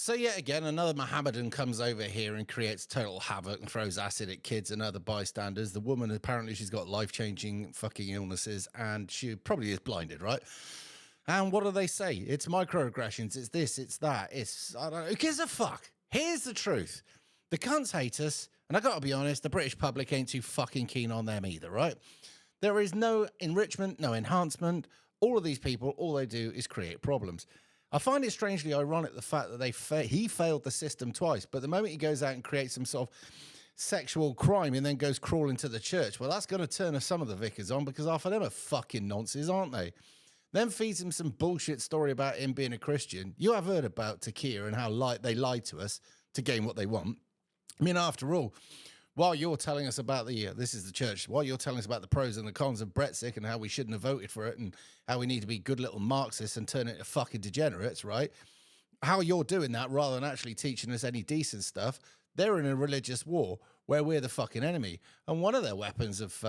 So yet again, another Mohammedan comes over here and creates total havoc and throws acid at kids and other bystanders. The woman, apparently she's got life-changing fucking illnesses and she probably is blinded, right? And what do they say? It's microaggressions, it's this, it's that, it's, I don't know, who gives a fuck? Here's the truth. The cunts hate us, and I gotta be honest, the British public ain't too fucking keen on them either, right? There is no enrichment, no enhancement. All of these people, all they do is create problems. I find it strangely ironic the fact that he failed the system twice, but the moment he goes out and creates some sort of sexual crime and then goes crawling to the church, well, that's going to turn some of the vicars on because half of them are fucking nonsense, aren't they? Then feeds him some bullshit story about him being a Christian. You have heard about Takia and how they lied to us to gain what they want. I mean, after all, while you're telling us about this is the church, while you're telling us about the pros and the cons of Brexit and how we shouldn't have voted for it and how we need to be good little Marxists and turn it into fucking degenerates, right? How you're doing that rather than actually teaching us any decent stuff, they're in a religious war where we're the fucking enemy. And one of their weapons of,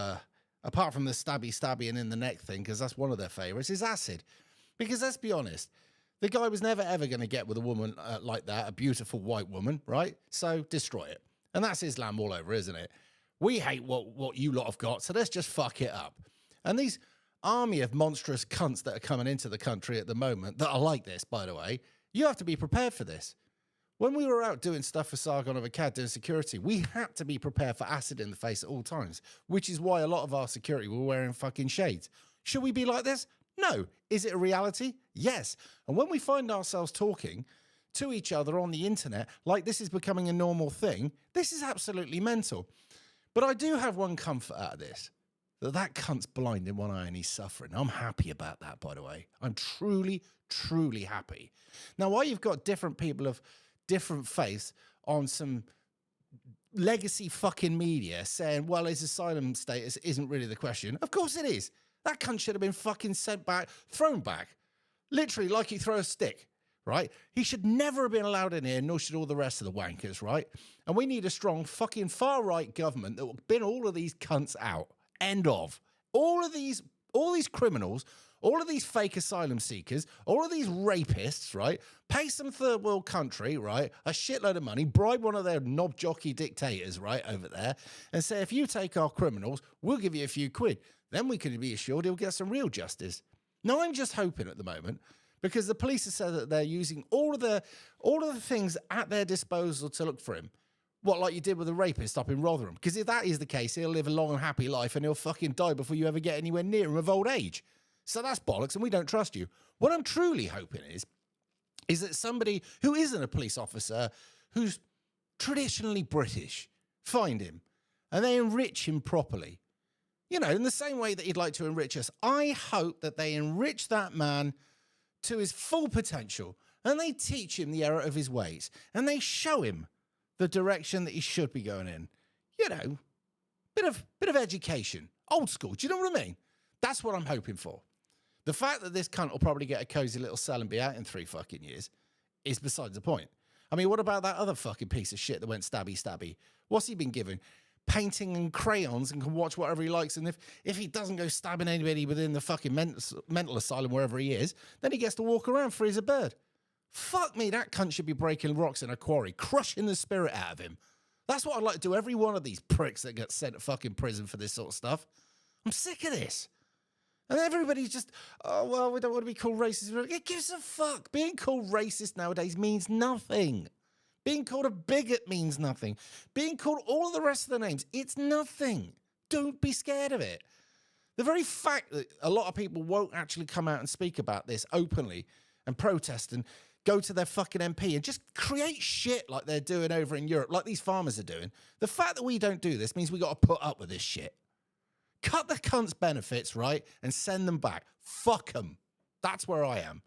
apart from the stabby and in the neck thing, because that's one of their favorites, is acid. Because let's be honest, the guy was never ever going to get with a woman like that, a beautiful white woman, right? So destroy it. And that's Islam all over, isn't it? We hate what you lot have got, so let's just fuck it up. And these army of monstrous cunts that are coming into the country at the moment, that are like this, by the way, you have to be prepared for this. When we were out doing stuff for Sargon of Akkad, doing security, we had to be prepared for acid in the face at all times, which is why a lot of our security were wearing fucking shades. Should we be like this? No. Is it a reality? Yes. And when we find ourselves talking to each other on the internet like this is becoming a normal thing, this is absolutely mental. But I do have one comfort out of this, that cunt's blind in one eye and he's suffering. I'm happy about that, by the way. I'm truly, truly happy. Now, while you've got different people of different faiths on some legacy fucking media saying, well, his asylum status isn't really the question. Of course it is. That cunt should have been fucking sent back, thrown back. Literally like you throw a stick. Right? He should never have been allowed in here, nor should all the rest of the wankers, right? And we need a strong fucking far-right government that will bin all of these cunts out. End of. All these criminals, all of these fake asylum seekers, all of these rapists, right? Pay some third world country, right? A shitload of money, bribe one of their knob jockey dictators, right, over there, and say, if you take our criminals, we'll give you a few quid. Then we can be assured he'll get some real justice. Now, I'm just hoping at the moment, because the police have said that they're using all of the things at their disposal to look for him. What, like you did with the rapist up in Rotherham? Because if that is the case, he'll live a long and happy life and he'll fucking die before you ever get anywhere near him of old age. So that's bollocks and we don't trust you. What I'm truly hoping is that somebody who isn't a police officer, who's traditionally British, find him and they enrich him properly. You know, in the same way that he'd like to enrich us. I hope that they enrich that man to his full potential, and they teach him the error of his ways, and they show him the direction that he should be going in. You know, bit of education, old school. Do you know what I mean? That's what I'm hoping for. The fact that this cunt will probably get a cozy little cell and be out in 3 fucking years is besides the point. I mean, what about that other fucking piece of shit that went stabby? What's he been given? Painting and crayons and can watch whatever he likes. And if he doesn't go stabbing anybody within the fucking mental asylum, wherever he is, then he gets to walk around free as a bird. Fuck me, that cunt should be breaking rocks in a quarry, crushing the spirit out of him. That's what I'd like to do. Every one of these pricks that get sent to fucking prison for this sort of stuff. I'm sick of this. And everybody's just, oh, well, we don't want to be called racist. It gives a fuck. Being called racist nowadays means nothing. Being called a bigot means nothing. Being called all of the rest of the names, it's nothing. Don't be scared of it. The very fact that a lot of people won't actually come out and speak about this openly and protest and go to their fucking MP and just create shit like they're doing over in Europe, like these farmers are doing. The fact that we don't do this means we got to put up with this shit. Cut the cunts' benefits, right, and send them back. Fuck them. That's where I am.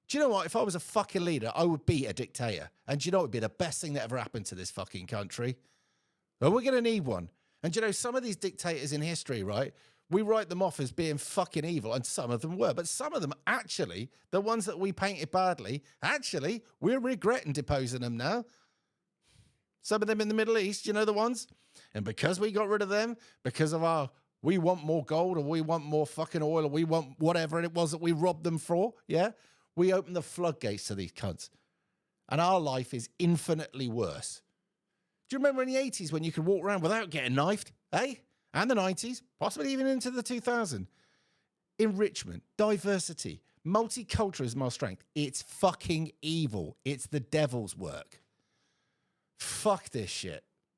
Do you know what? If I was a fucking leader, I would be a dictator. And do you know what would be the best thing that ever happened to this fucking country? Well, we're going to need one. And do you know, some of these dictators in history, right, we write them off as being fucking evil, and some of them were. But some of them, actually, the ones that we painted badly, actually, we're regretting deposing them now. Some of them in the Middle East, you know the ones? And because we got rid of them, because of our, we want more gold, or we want more fucking oil, or we want whatever it was that we robbed them for, yeah? We opened the floodgates to these cunts. And our life is infinitely worse. Do you remember in the 80s when you could walk around without getting knifed? Eh? And the 90s, possibly even into the 2000s. Enrichment, diversity, multiculturalism, our strength. It's fucking evil. It's the devil's work. Fuck this shit.